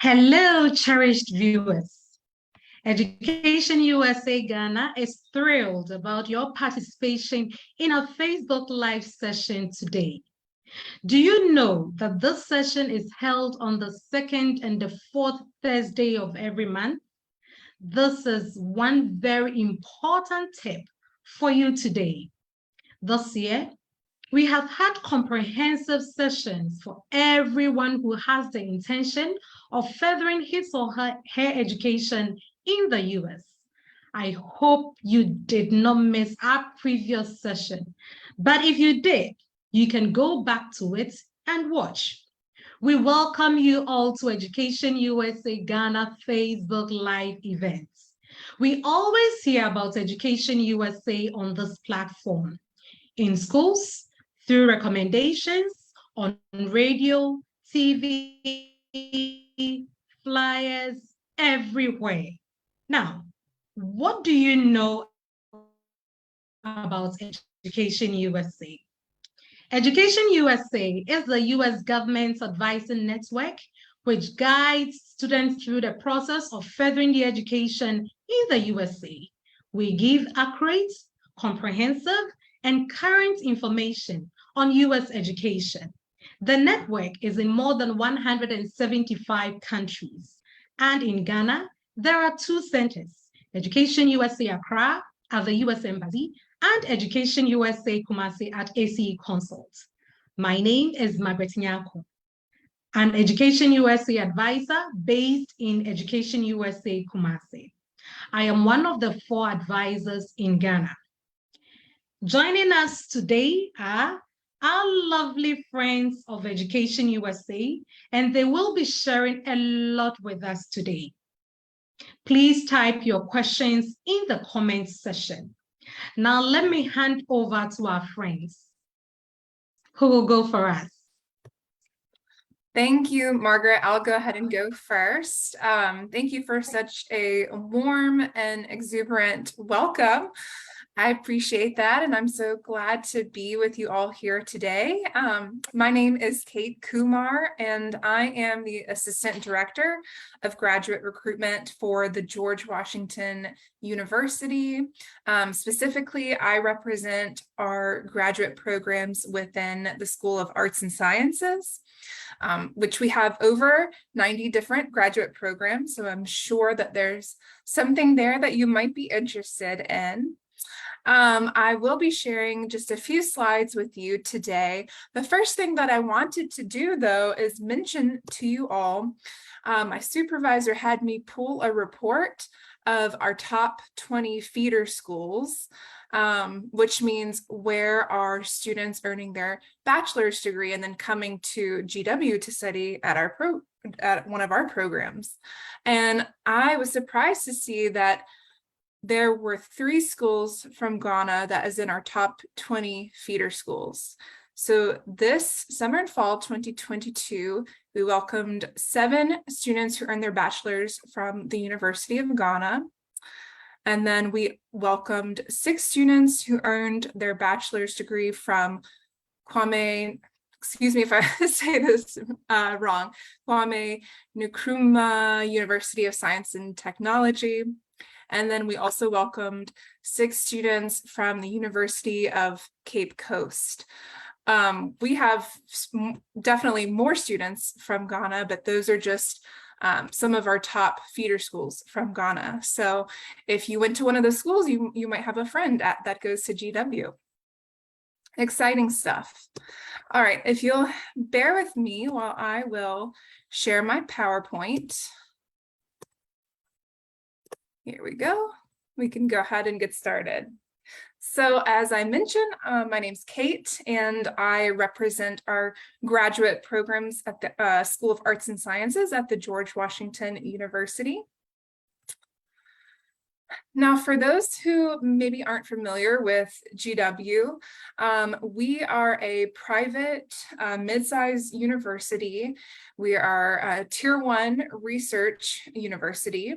Hello, cherished viewers. Education USA Ghana is thrilled about your participation in our Facebook Live session today. Do you know that this session is held on the second and the fourth Thursday of every month? This is one very important tip for you today. This year, we have had comprehensive sessions for everyone who has the intention of furthering his or her education in the US. I hope you did not miss our previous session, but if you did, you can go back to it and watch. We welcome you all to Education USA Ghana Facebook Live events. We always hear about Education USA on this platform, in schools, through recommendations, on radio, TV, flyers, everywhere. Now, what do you know about Education USA? Education USA is the US government's advising network, which guides students through the process of furthering their education in the USA. We give accurate, comprehensive, and current information on US education. The network is in more than 175 countries. And in Ghana, there are two centers, Education USA Accra at the US Embassy and Education USA Kumasi at ACE Consult. My name is Margaret Nyako. I'm Education USA advisor based in Education USA Kumasi. I am one of the 4 advisors in Ghana. Joining us today are our lovely friends of Education USA, and they will be sharing a lot with us today. Please type your questions in the comments section. Now, let me hand over to our friends. Who will go for us? Thank you, Margaret. I'll go ahead and go first. Thank you for such a warm and exuberant welcome. I appreciate that, and I'm so glad to be with you all here today. My name is Kate Kumar, and I am the Assistant Director of Graduate Recruitment for the George Washington University. Specifically, I represent our graduate programs within the School of Arts and Sciences, which we have over 90 different graduate programs, so I'm sure that there's something there that you might be interested in. I will be sharing just a few slides with you today. The first thing that I wanted to do, though, is mention to you all, my supervisor had me pull a report of our top 20 feeder schools, which means where are students earning their bachelor's degree and then coming to GW to study at one of our programs. And I was surprised to see that there were 3 schools from Ghana that is in our top 20 feeder schools. So this summer and fall 2022, we welcomed 7 students who earned their bachelor's from the University of Ghana. And then we welcomed 6 students who earned their bachelor's degree from Kwame, excuse me if I say this wrong, Kwame Nkrumah University of Science and Technology. And then we also welcomed 6 students from the University of Cape Coast. We have definitely more students from Ghana, but those are just some of our top feeder schools from Ghana. So if you went to one of those schools, you might have a friend that goes to GW. Exciting stuff. All right, if you'll bear with me while I will share my PowerPoint. Here we go. We can go ahead and get started. So as I mentioned, my name's Kate, and I represent our graduate programs at the School of Arts and Sciences at the George Washington University. Now, for those who maybe aren't familiar with GW, we are a private mid-sized university. We are a Tier 1 research university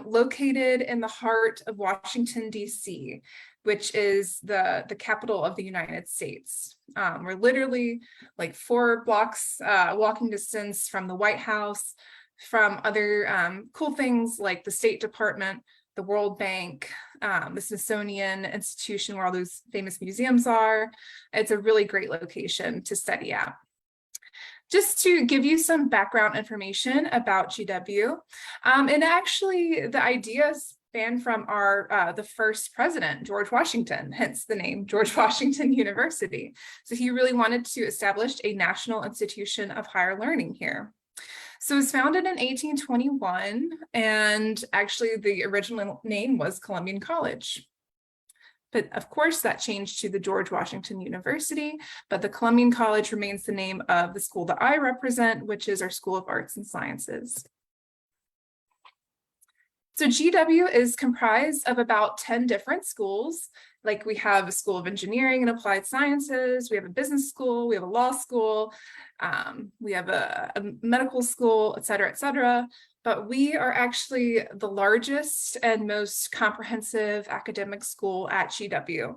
located in the heart of Washington, D.C., which is the capital of the United States. We're literally like 4 blocks walking distance from the White House, from other cool things like the State Department, the World Bank, the Smithsonian Institution, where all those famous museums are. It's a really great location to study at. Just to give you some background information about GW, and actually the ideas span from the first president, George Washington, hence the name George Washington University. So he really wanted to establish a national institution of higher learning here. So it was founded in 1821, and actually the original name was Columbian College. But of course that changed to the George Washington University, but the Columbian College remains the name of the school that I represent, which is our School of Arts and Sciences. So GW is comprised of about 10 different schools. Like we have a School of Engineering and Applied Sciences, we have a business school, we have a law school, we have a medical school, et cetera, but we are actually the largest and most comprehensive academic school at GW.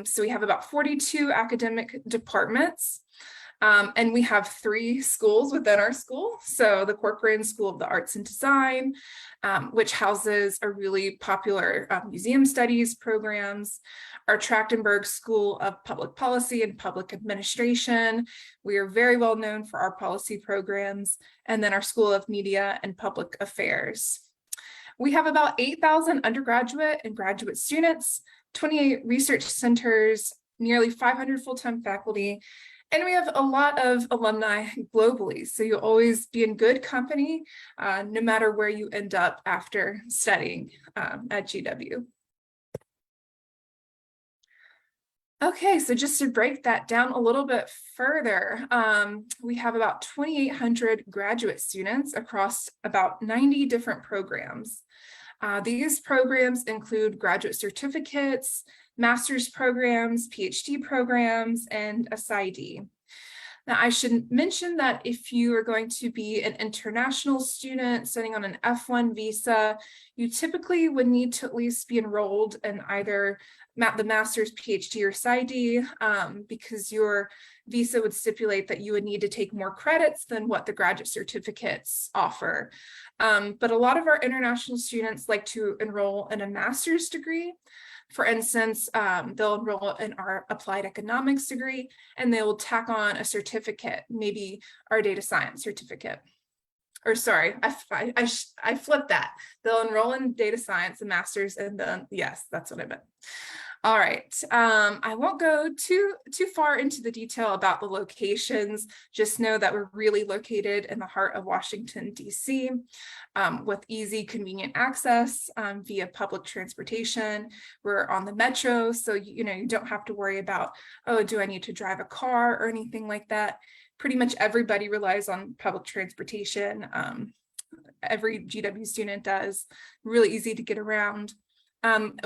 So we have about 42 academic departments, and we have 3 schools within our school. So the Corcoran School of the Arts and Design, which houses a really popular museum studies programs, our Trachtenberg School of Public Policy and Public Administration. We are very well known for our policy programs, and then our School of Media and Public Affairs. We have about 8,000 undergraduate and graduate students, 28 research centers, nearly 500 full-time faculty, and we have a lot of alumni globally, so you'll always be in good company, no matter where you end up after studying at GW. Okay, so just to break that down a little bit further, we have about 2,800 graduate students across about 90 different programs. These programs include graduate certificates, master's programs, PhD programs, and PsyD. Now, I should mention that if you are going to be an international student studying on an F1 visa, you typically would need to at least be enrolled in either the master's, PhD, or PsyD, because your visa would stipulate that you would need to take more credits than what the graduate certificates offer. But a lot of our international students like to enroll in a master's degree. For instance, they'll enroll in our applied economics degree, and they will tack on a certificate, maybe our data science certificate. Or sorry, I flipped that. They'll enroll in data science, a master's, and then, yes, that's what I meant. All right, I won't go too far into the detail about the locations. Just know that we're really located in the heart of Washington, D.C., with easy, convenient access via public transportation. We're on the metro, so you don't have to worry about, oh, do I need to drive a car or anything like that. Pretty much everybody relies on public transportation. Every GW student does. Really easy to get around.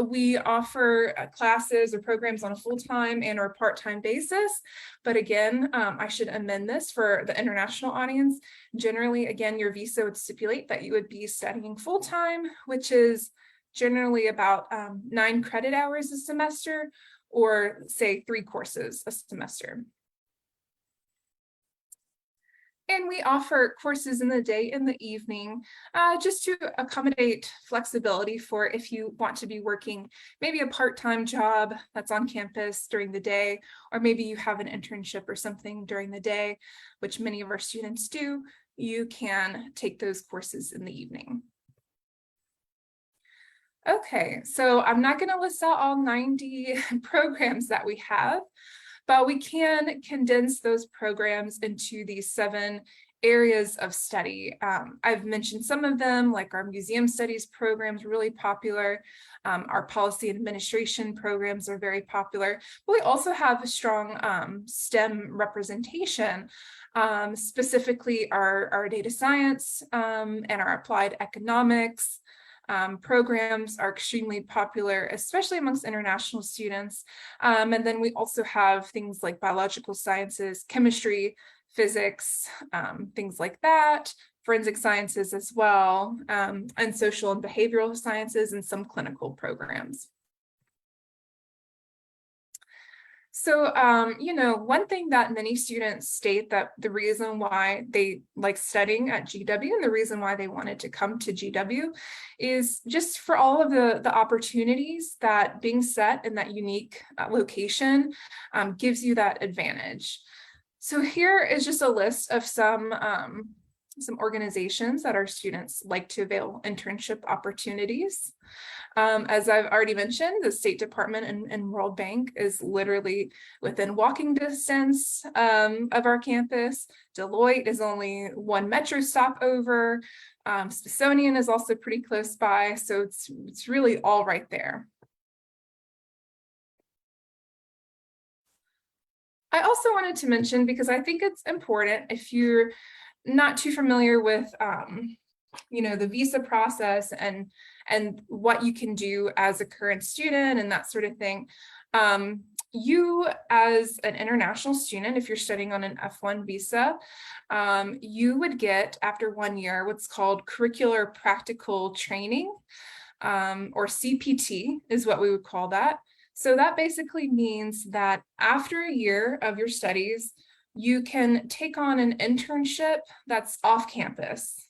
We offer classes or programs on a full-time and or part-time basis, but again, I should amend this for the international audience. Generally, again, your visa would stipulate that you would be studying full-time, which is generally about 9 credit hours a semester, or say 3 courses a semester. And we offer courses in the day and the evening, just to accommodate flexibility for if you want to be working maybe a part-time job that's on campus during the day, or maybe you have an internship or something during the day, which many of our students do. You can take those courses in the evening. Okay, so I'm not going to list out all 90 programs that we have, but we can condense those programs into these 7 areas of study. I've mentioned some of them, like our museum studies programs, really popular. Our policy and administration programs are very popular. But we also have a strong STEM representation, specifically our data science and our applied economics. Programs are extremely popular, especially amongst international students. And then we also have things like biological sciences, chemistry, physics, things like that, forensic sciences as well, and social and behavioral sciences, and some clinical programs. So, one thing that many students state that the reason why they like studying at GW and the reason why they wanted to come to GW is just for all of the opportunities that being set in that unique location gives you that advantage. So here is just a list of some organizations that our students like to avail internship opportunities. As I've already mentioned, the State Department and World Bank is literally within walking distance of our campus. Deloitte is only one metro stop over. Smithsonian is also pretty close by, so it's really all right there. I also wanted to mention, because I think it's important if you're not too familiar with the visa process and what you can do as a current student and that sort of thing. You as an international student, if you're studying on an F1 visa, you would get after 1 year what's called Curricular Practical Training, or CPT is what we would call that. So that basically means that after a year of your studies, you can take on an internship that's off campus.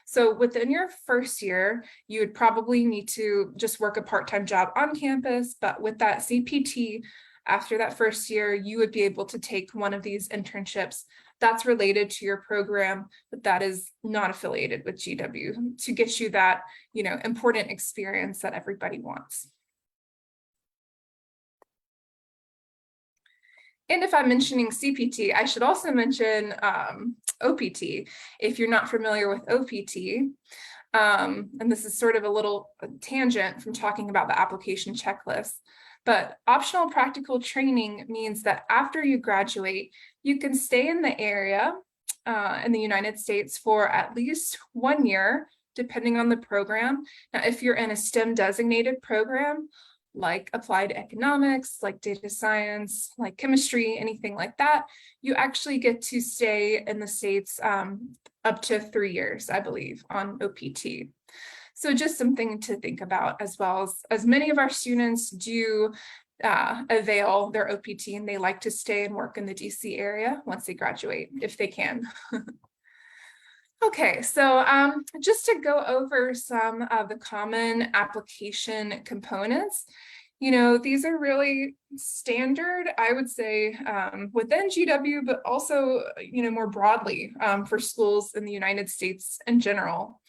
So within your first year, you would probably need to just work a part-time job on campus, but with that CPT, after that first year, you would be able to take one of these internships that's related to your program, but that is not affiliated with GW, to get you that, important experience that everybody wants. And if I'm mentioning CPT, I should also mention OPT. If you're not familiar with OPT, and this is sort of a little tangent from talking about the application checklist, but optional practical training means that after you graduate, you can stay in the area in the United States for at least 1 year, depending on the program. Now, if you're in a STEM designated program, like applied economics, like data science, like chemistry, anything like that, you actually get to stay in the States up to 3 years, I believe, on OPT. So just something to think about, as well as many of our students do avail their OPT, and they like to stay and work in the DC area once they graduate, if they can. Okay, so just to go over some of the common application components, these are really standard, I would say, within GW, but also, more broadly for schools in the United States in general.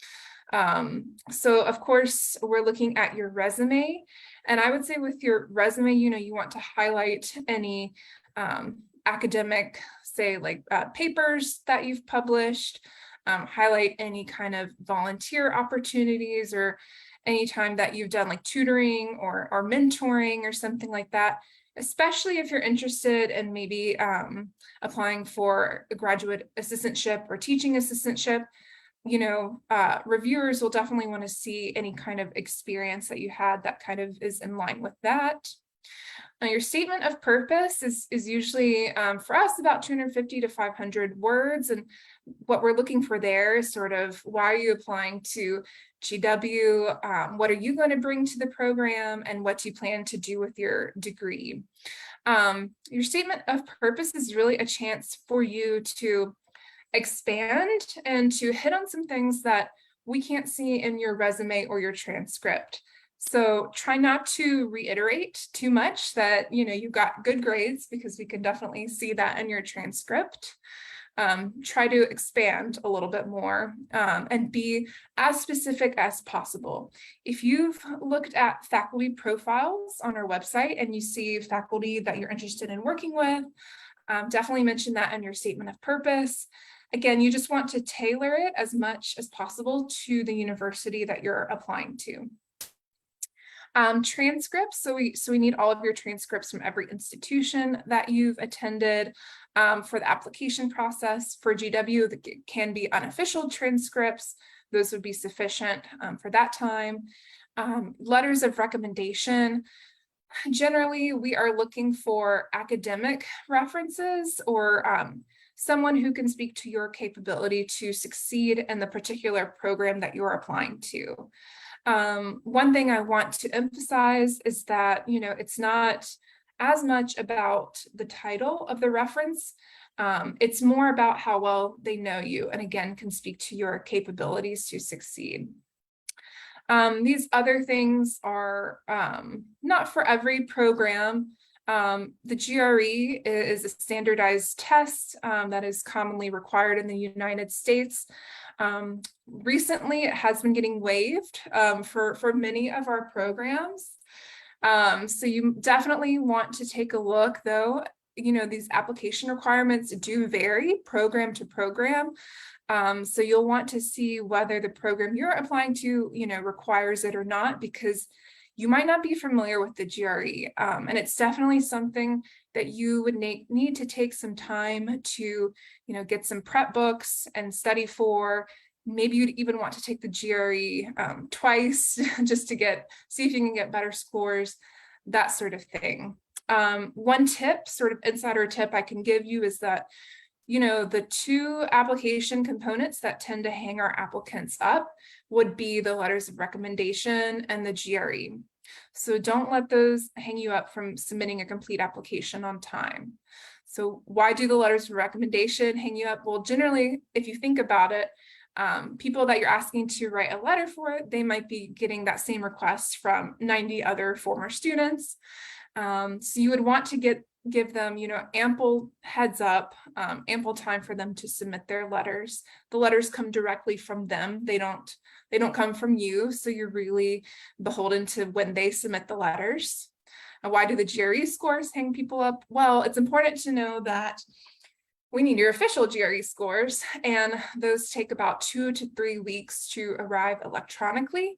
So of course, we're looking at your resume, and I would say with your resume, you want to highlight any academic, say like papers that you've published, highlight any kind of volunteer opportunities or any time that you've done like tutoring or mentoring or something like that, especially if you're interested in maybe applying for a graduate assistantship or teaching assistantship. Reviewers will definitely want to see any kind of experience that you had that kind of is in line with that. Now, your statement of purpose is usually for us about 250 to 500 words, and what we're looking for there is sort of, why are you applying to GW? What are you going to bring to the program, and what do you plan to do with your degree? Your statement of purpose is really a chance for you to expand and to hit on some things that we can't see in your resume or your transcript. So try not to reiterate too much that, you got good grades, because we can definitely see that in your transcript. Try to expand a little bit more and be as specific as possible. If you've looked at faculty profiles on our website and you see faculty that you're interested in working with, definitely mention that in your statement of purpose. Again, you just want to tailor it as much as possible to the university that you're applying to. Transcripts, so we need all of your transcripts from every institution that you've attended for the application process. For GW, that can be unofficial transcripts. Those would be sufficient for that time. Letters of recommendation. Generally, we are looking for academic references or someone who can speak to your capability to succeed in the particular program that you're applying to. One thing I want to emphasize is that, it's not as much about the title of the reference. It's more about how well they know you, and again, can speak to your capabilities to succeed. These other things are not for every program. The GRE is a standardized test that is commonly required in the United States. Recently, it has been getting waived for many of our programs. So you definitely want to take a look, though. You know, these application requirements do vary program to program. So you'll want to see whether the program you're applying to, you know, requires it or not, because you might not be familiar with the GRE. And it's definitely something that you would need to take some time to, you know, get some prep books and study for. Maybe you'd even want to take the GRE twice just to see if you can get better scores, that sort of thing. One tip, sort of insider tip I can give you is that, you know, the two application components that tend to hang our applicants up would be the letters of recommendation and the GRE. So don't let those hang you up from submitting a complete application on time. So why do the letters of recommendation hang you up? Well, generally, if you think about it, people that you're asking to write a letter for, they might be getting that same request from 90 other former students. So you would want to give them, you know, ample heads up, ample time for them to submit their letters. The letters come directly from them. They don't come from you. So you're really beholden to when they submit the letters. And why do the GRE scores hang people up? Well, it's important to know that we need your official GRE scores, and those take about 2 to 3 weeks to arrive electronically.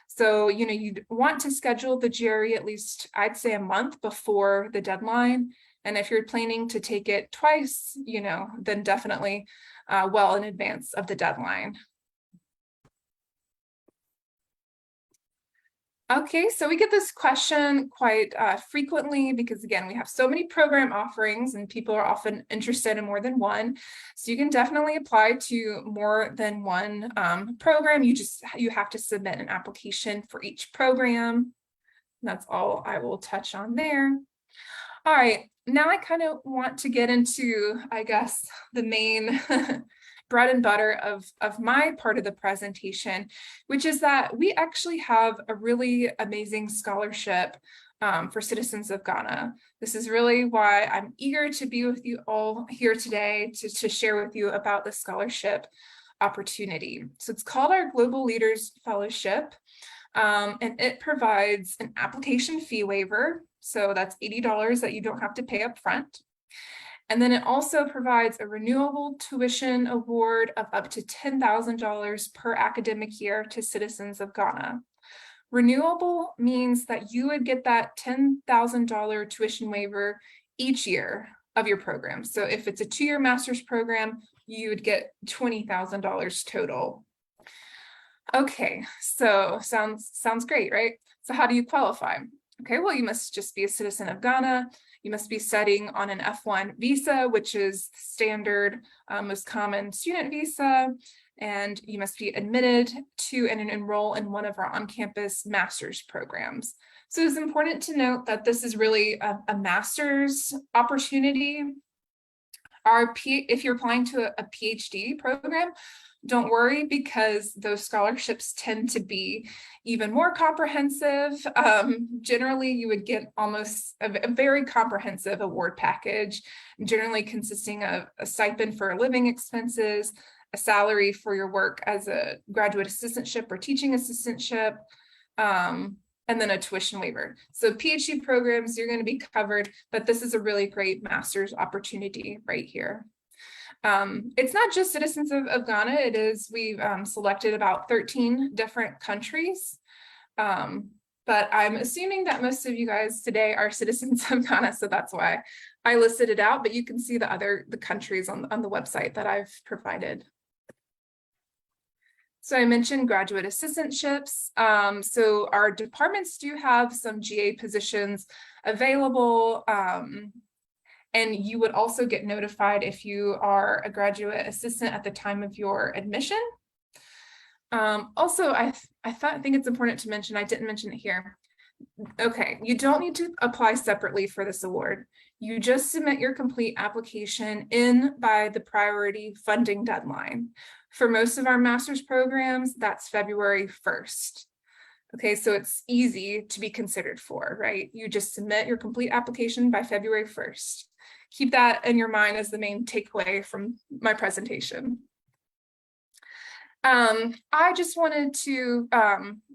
So, you know, you'd want to schedule the GRE at least, I'd say, a month before the deadline. And if you're planning to take it twice, you know, then definitely well in advance of the deadline. Okay, so we get this question quite frequently because, again, we have so many program offerings and people are often interested in more than one. So you can definitely apply to more than one program. You have to submit an application for each program. That's all I will touch on there. All right, now I kind of want to get into, I guess, the main bread and butter of my part of the presentation, which is that we actually have a really amazing scholarship for citizens of Ghana. This is really why I'm eager to be with you all here today to share with you about the scholarship opportunity. So it's called our Global Leaders Fellowship, and it provides an application fee waiver. So that's $80 that you don't have to pay up front. And then it also provides a renewable tuition award of up to $10,000 per academic year to citizens of Ghana. Renewable means that you would get that $10,000 tuition waiver each year of your program. So if it's a 2-year master's program, you would get $20,000 total. Okay, so sounds great, right? So how do you qualify? Okay, well, you must just be a citizen of Ghana. You must be studying on an F1 visa, which is standard, most common student visa, and you must be admitted to and enroll in one of our on-campus master's programs. So it's important to note that this is really a master's opportunity. If you're applying to a PhD program, don't worry, because those scholarships tend to be even more comprehensive. Generally, you would get almost a very comprehensive award package, generally consisting of a stipend for living expenses, a salary for your work as a graduate assistantship or teaching assistantship, and then a tuition waiver. So PhD programs, you're going to be covered, but this is a really great master's opportunity right here. It's not just citizens of Ghana. We've selected about 13 different countries, but I'm assuming that most of you guys today are citizens of Ghana, so that's why I listed it out, but you can see the countries on the website that I've provided. So I mentioned graduate assistantships. So our departments do have some GA positions available, and you would also get notified if you are a graduate assistant at the time of your admission. Also, I think it's important to mention, I didn't mention it here, Okay, you don't need to apply separately for this award. You just submit your complete application in by the priority funding deadline. For most of our master's programs, that's February 1st. Okay, so it's easy to be considered for, right? You just submit your complete application by February 1st. Keep that in your mind as the main takeaway from my presentation. I just wanted to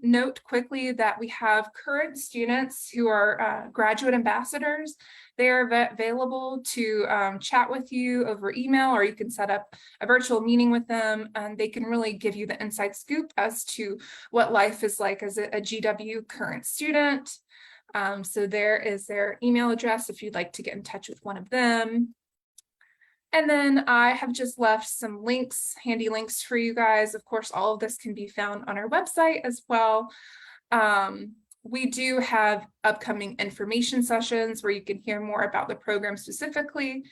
note quickly that we have current students who are graduate ambassadors. They are available to chat with you over email, or you can set up a virtual meeting with them, and they can really give you the inside scoop as to what life is like as a GW current student. So there is their email address if you'd like to get in touch with one of them. And then I have just left some links, handy links for you guys. Of course, all of this can be found on our website as well. We do have upcoming information sessions where you can hear more about the program specifically.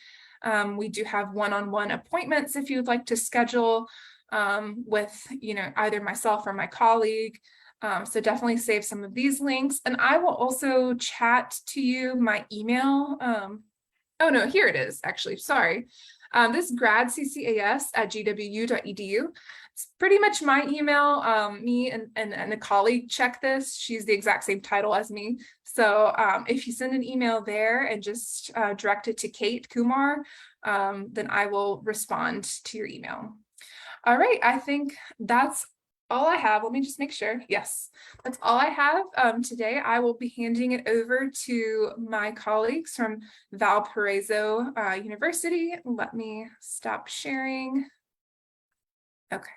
We do have one-on-one appointments if you'd like to schedule with, either myself or my colleague. So definitely save some of these links. And I will also chat to you my email. Oh no, here it is, actually, sorry. This gradccas@gwu.edu. It's pretty much my email. Me and a colleague check this. She's the exact same title as me. So if you send an email there and just direct it to Kate Kumar, then I will respond to your email. All right, I think that's all I have. Let me just make sure. Yes, that's all I have today. I will be handing it over to my colleagues from Valparaiso University. Let me stop sharing. Okay.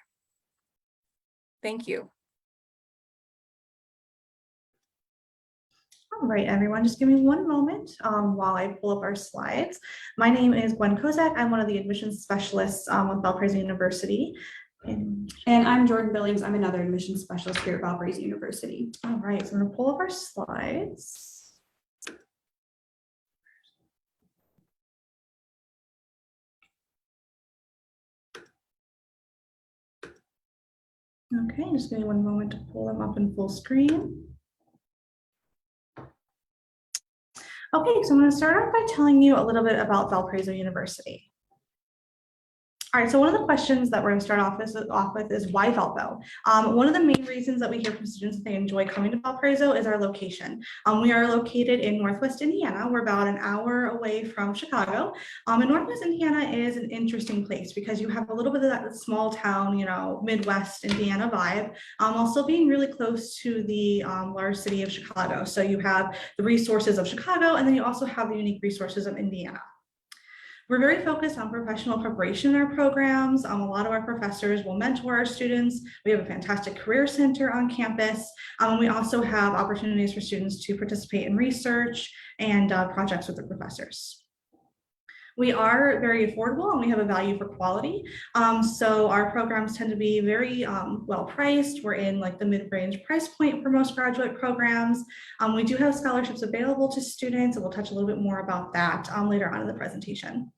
Thank you. All right, everyone, just give me one moment while I pull up our slides. My name is Gwen Kozak. I'm one of the admissions specialists with Valparaiso University. And I'm Jordan Billings. I'm another admissions specialist here at Valparaiso University. All right, so I'm going to pull up our slides. Okay, just give me one moment to pull them up in full screen. Okay, so I'm going to start off by telling you a little bit about Valparaiso University. All right, so one of the questions that we're going to start off with is why Valpo? One of the main reasons that we hear from students that they enjoy coming to Valparaiso is our location. We are located in Northwest Indiana. We're about an hour away from Chicago. And Northwest Indiana is an interesting place because you have a little bit of that small town, Midwest Indiana vibe, while still being really close to the large city of Chicago. So you have the resources of Chicago, and then you also have the unique resources of Indiana. We're very focused on professional preparation in our programs. A lot of our professors will mentor our students. We have a fantastic career center on campus. We also have opportunities for students to participate in research and projects with the professors. We are very affordable and we have a value for quality. So our programs tend to be very well priced. We're in like the mid-range price point for most graduate programs. We do have scholarships available to students, and we'll touch a little bit more about that later on in the presentation.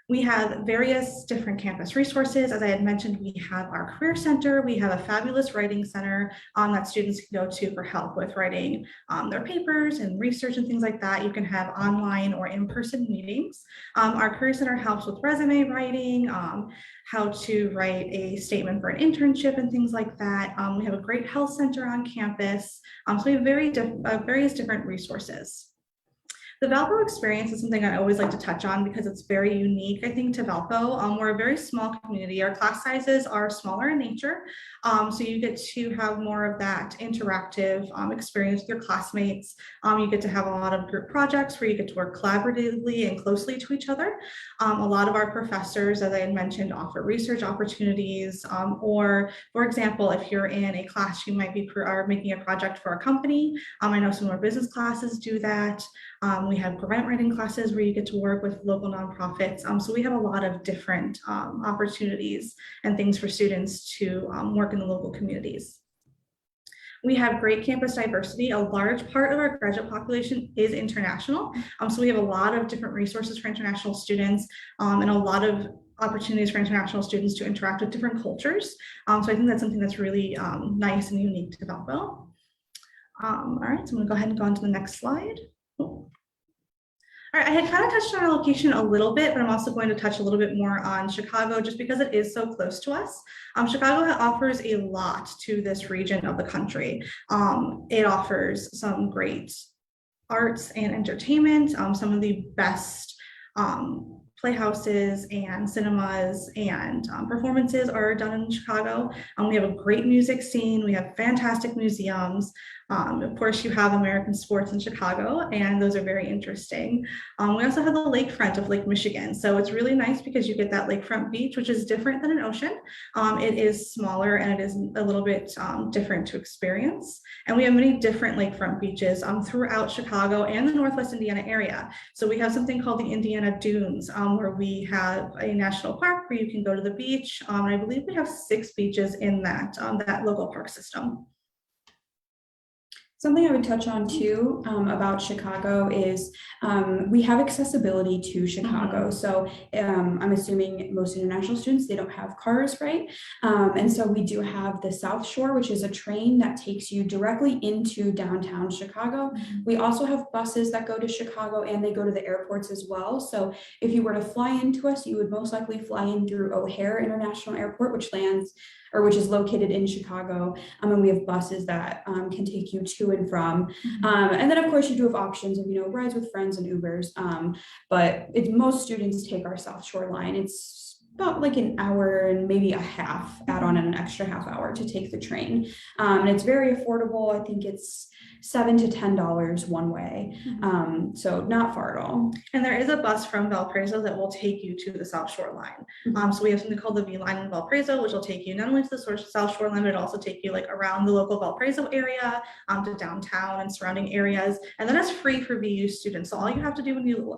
We have various different campus resources. As I had mentioned, we have our career center. We have a fabulous writing center that students can go to for help with writing their papers and research and things like that. You can have online or in-person meetings. Our career center helps with resume writing, how to write a statement for an internship and things like that. We have a great health center on campus. So we have various different resources. The Valpo Experience is something I always like to touch on because it's very unique, I think, to Valpo. We're a very small community. Our class sizes are smaller in nature, so you get to have more of that interactive experience with your classmates. You get to have a lot of group projects where you get to work collaboratively and closely to each other. A lot of our professors, as I had mentioned, offer research opportunities, or, for example, if you're in a class, you might be making a project for a company. I know some of our business classes do that. We have grant writing classes where you get to work with local nonprofits. So we have a lot of different opportunities and things for students to work in the local communities. We have great campus diversity. A large part of our graduate population is international. So we have a lot of different resources for international students and a lot of opportunities for international students to interact with different cultures. So I think that's something that's really nice and unique to Valpo. All right, so I'm gonna go ahead and go on to the next slide. All right, I had kind of touched on our location a little bit, but I'm also going to touch a little bit more on Chicago just because it is so close to us. Chicago offers a lot to this region of the country. It offers some great arts and entertainment, some of the best playhouses and cinemas and performances are done in Chicago. We have a great music scene. We have fantastic museums. Of course, you have American sports in Chicago, and those are very interesting. We also have the lakefront of Lake Michigan. So it's really nice because you get that lakefront beach, which is different than an ocean. It is smaller and it is a little bit different to experience. And we have many different lakefront beaches throughout Chicago and the Northwest Indiana area. So we have something called the Indiana Dunes, where we have a national park where you can go to the beach. I believe we have 6 beaches in that local park system. Something I would touch on too about Chicago is we have accessibility to Chicago. So I'm assuming most international students, they don't have cars, right? And so we do have the South Shore, which is a train that takes you directly into downtown Chicago. We also have buses that go to Chicago and they go to the airports as well. So if you were to fly into us, you would most likely fly in through O'Hare International Airport, which is located in Chicago. And we have buses that can take you to and from. And then of course you do have options of, rides with friends and Ubers. But most students take our South Shore line. It's about like an hour and maybe a half, add on an extra half hour to take the train. And it's very affordable. I think it's $7 to $10 one way. So not far at all. And there is a bus from Valparaiso that will take you to the South Shore line. So we have something called the V line in Valparaiso, which will take you not only to the South Shore line, but it'll also take you like around the local Valparaiso area, to downtown and surrounding areas. And then it's free for VU students. So all you have to do when you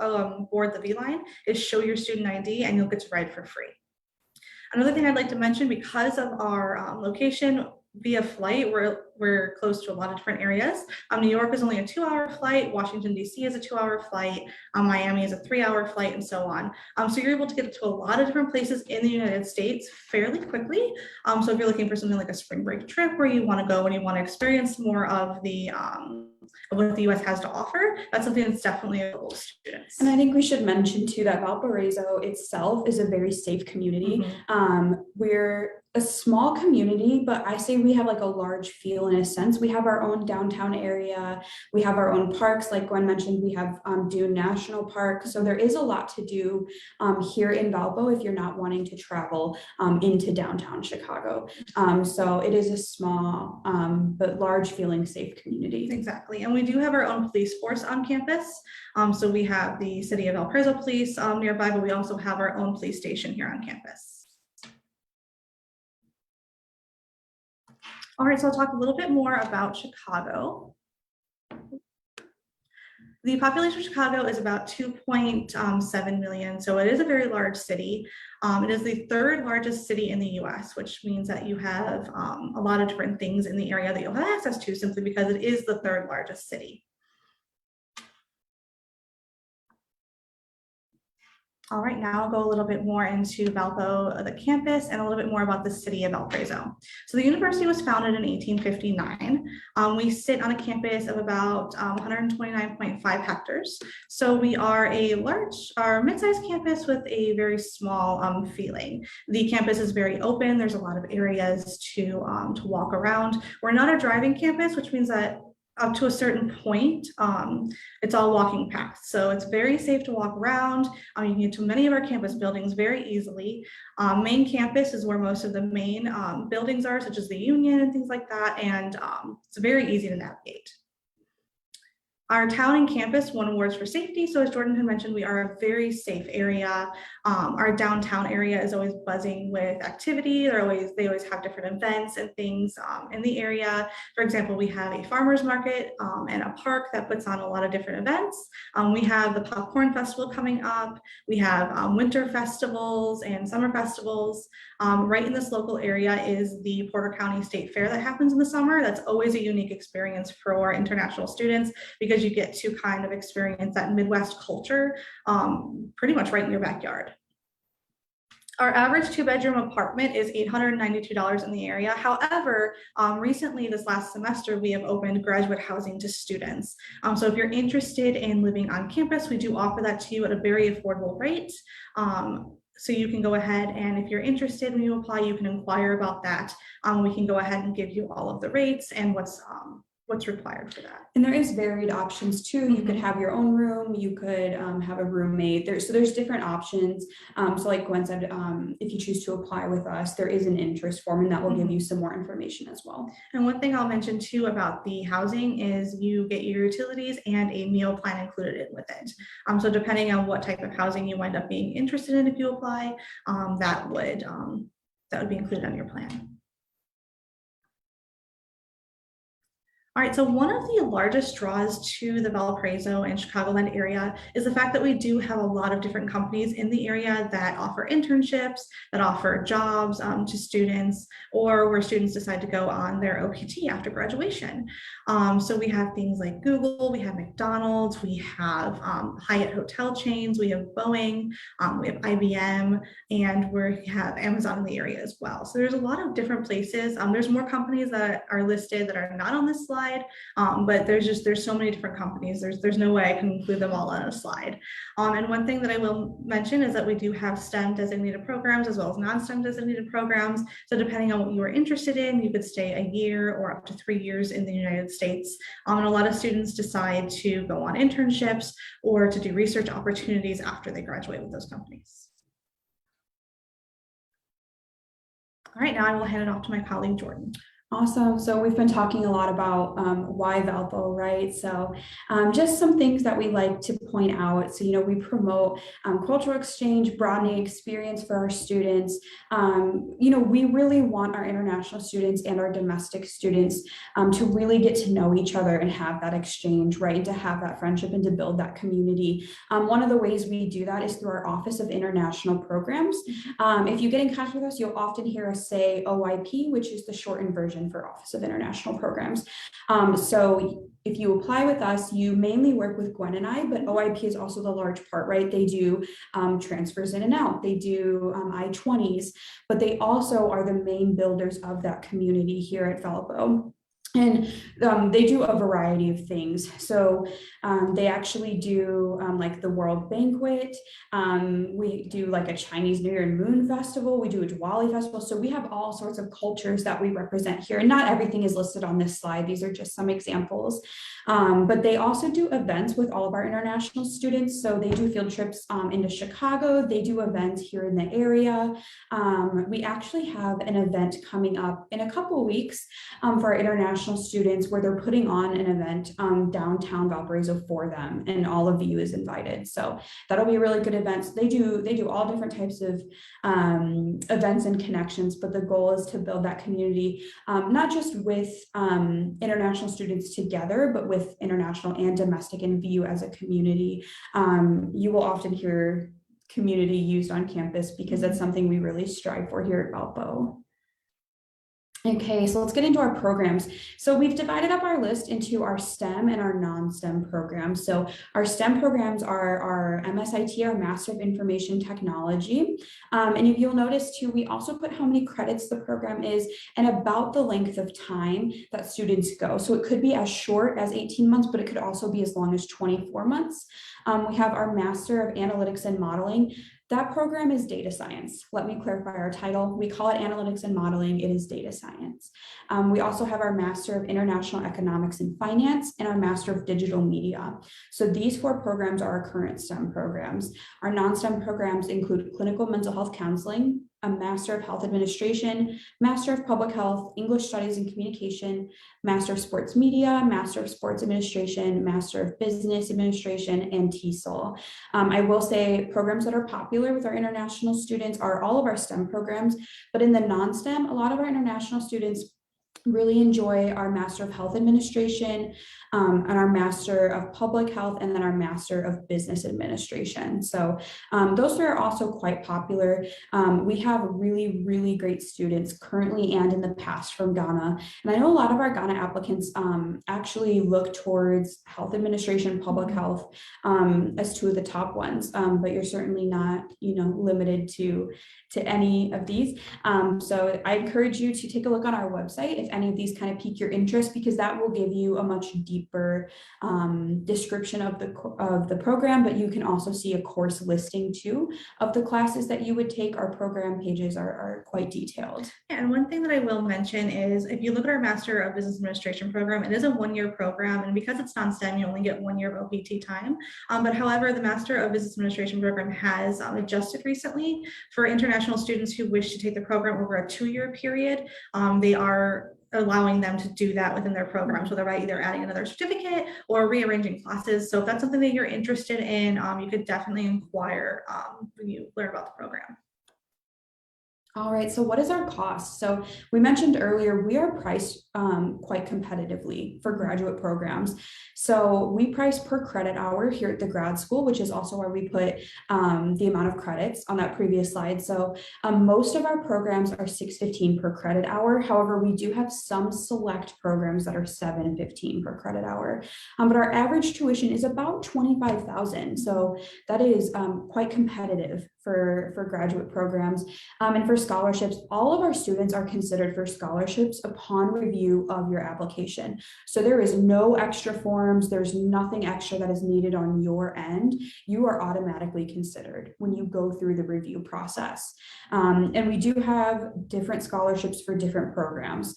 board the V line is show your student ID and you'll get to ride for free. Another thing I'd like to mention, because of our location via flight, we're close to a lot of different areas. New York is only a 2-hour flight. Washington, D.C. is a 2-hour flight. Miami is a 3-hour flight, and so on. So you're able to get to a lot of different places in the United States fairly quickly. So if you're looking for something like a spring break trip where you want to go and you want to experience more of the what the U.S. has to offer, that's something that's definitely available to students. And I think we should mention too that Valparaiso itself is a very safe community. We're a small community, but I say we have like a large feel in a sense. We have our own downtown area. We have our own parks. Like Gwen mentioned, we have Dune National Park. So there is a lot to do here in Valpo if you're not wanting to travel into downtown Chicago. So it is a small but large feeling safe community. Exactly. And we do have our own police force on campus. So we have the City of Valparaiso Police nearby, but we also have our own police station here on campus. All right, so I'll talk a little bit more about Chicago. The population of Chicago is about 2.7 million, so it is a very large city. It is the 3rd largest city in the US, which means that you have a lot of different things in the area that you'll have access to simply because it is the 3rd largest city. All right, now I'll go a little bit more into Valpo, the campus, and a little bit more about the city of Valparaiso. So the university was founded in 1859. We sit on a campus of about 129.5 hectares. So we are a mid-sized campus with a very small feeling. The campus is very open. There's a lot of areas to walk around. We're not a driving campus, which means that up to a certain point, it's all walking paths. So it's very safe to walk around. You can get to many of our campus buildings very easily. Main campus is where most of the main buildings are, such as the Union and things like that. And it's very easy to navigate. Our town and campus won awards for safety. So as Jordan had mentioned, we are a very safe area. Our downtown area is always buzzing with activity. They always have different events and things in the area. For example, we have a farmer's market and a park that puts on a lot of different events. We have the Popcorn Festival coming up. We have winter festivals and summer festivals. Right in this local area is the Porter County State Fair that happens in the summer. That's always a unique experience for international students because you get to kind of experience that Midwest culture pretty much right in your backyard. Our average 2-bedroom apartment is $892 in the area. However, recently this last semester, we have opened graduate housing to students. So if you're interested in living on campus, we do offer that to you at a very affordable rate. So you can go ahead, and if you're interested when you apply, you can inquire about that. We can go ahead and give you all of the rates and what's required for that. And there is varied options too. You could have your own room, you could have a roommate. So there's different options. So like Gwen said, if you choose to apply with us, there is an interest form, and that will give you some more information as well. And one thing I'll mention too about the housing is you get your utilities and a meal plan included in with it. So depending on what type of housing you end up being interested in if you apply, that would be included on your plan. All right, so one of the largest draws to the Valparaiso and Chicagoland area is the fact that we do have a lot of different companies in the area that offer internships, that offer jobs to students, or where students decide to go on their OPT after graduation. So we have things like Google, we have McDonald's, we have Hyatt hotel chains, we have Boeing, we have IBM, and we have Amazon in the area as well. So there's a lot of different places. There's more companies that are listed that are not on this slide. But there's so many different companies. There's no way I can include them all on a slide. And one thing that I will mention is that we do have STEM designated programs as well as non-STEM designated programs. So depending on what you are interested in, you could stay a year or up to 3 years in the United States. And a lot of students decide to go on internships or to do research opportunities after they graduate with those companies. All right, now I will hand it off to my colleague, Jordan. Awesome. So we've been talking a lot about why Valpo, right? So just some things that we like to point out. So, we promote cultural exchange, broadening experience for our students. We really want our international students and our domestic students to really get to know each other and have that exchange, right? And to have that friendship and to build that community. One of the ways we do that is through our Office of International Programs. If you get in contact with us, you'll often hear us say OIP, which is the shortened version for Office of International Programs. So if you apply with us, you mainly work with Gwen and I, but OIP is also the large part, right? They do transfers in and out, they do I-20s, but they also are the main builders of that community here at Valpo. And they do a variety of things. So they actually do like the World Banquet. We do like a Chinese New Year and Moon Festival. We do a Diwali Festival. So we have all sorts of cultures that we represent here. And not everything is listed on this slide. These are just some examples. But they also do events with all of our international students. So they do field trips into Chicago. They do events here in the area. We actually have an event coming up in a couple of weeks for our international students where they're putting on an event downtown Valparaiso for them, and all of you is invited. So that'll be a really good event. So they do all different types of events and connections, but the goal is to build that community, not just with international students together, but with international and domestic and view as a community. You will often hear community used on campus because that's something we really strive for here at Valpo. Okay, so let's get into our programs. So we've divided up our list into our STEM and our non-STEM programs. So our STEM programs are our MSIT, our Master of Information Technology. And if you'll notice too, we also put how many credits the program is and about the length of time that students go. So it could be as short as 18 months, but it could also be as long as 24 months. We have our Master of Analytics and Modeling. That program is data science. Let me clarify our title. We call it analytics and modeling. It is data science. We also have our Master of International Economics and Finance and our Master of Digital Media. So these 4 programs are our current STEM programs. Our non-STEM programs include clinical mental health counseling, a Master of Health Administration, Master of Public Health, English Studies and Communication, Master of Sports Media, Master of Sports Administration, Master of Business Administration, and TESOL. I will say programs that are popular with our international students are all of our STEM programs, but in the non-STEM, a lot of our international students really enjoy our Master of Health Administration and our Master of Public Health, and then our Master of Business Administration. So those are also quite popular. We have really, really great students currently and in the past from Ghana. And I know a lot of our Ghana applicants actually look towards health administration, public health as two of the top ones, but you're certainly not, limited to any of these. So I encourage you to take a look on our website if any of these kind of pique your interest, because that will give you a much deeper description of the program, but you can also see a course listing too of the classes that you would take. Our program pages are quite detailed. Yeah, and one thing that I will mention is if you look at our Master of Business Administration program, it is a one-year program, and because it's non-STEM, you only get 1 year of OPT time. But however, the Master of Business Administration program has adjusted recently for international students who wish to take the program over a 2-year period. They are allowing them to do that within their program. So they're either adding another certificate or rearranging classes. So if that's something that you're interested in, you could definitely inquire when you learn about the program. All right, so what is our cost? So we mentioned earlier, we are priced quite competitively for graduate programs. So we price per credit hour here at the grad school, which is also where we put the amount of credits on that previous slide. So most of our programs are $6.15 per credit hour. However, we do have some select programs that are $7.15 per credit hour. But our average tuition is about $25,000. So that is quite competitive for graduate programs. And for scholarships, all of our students are considered for scholarships upon review of your application. So there is no extra forms, there's nothing extra that is needed on your end. You are automatically considered when you go through the review process. And we do have different scholarships for different programs.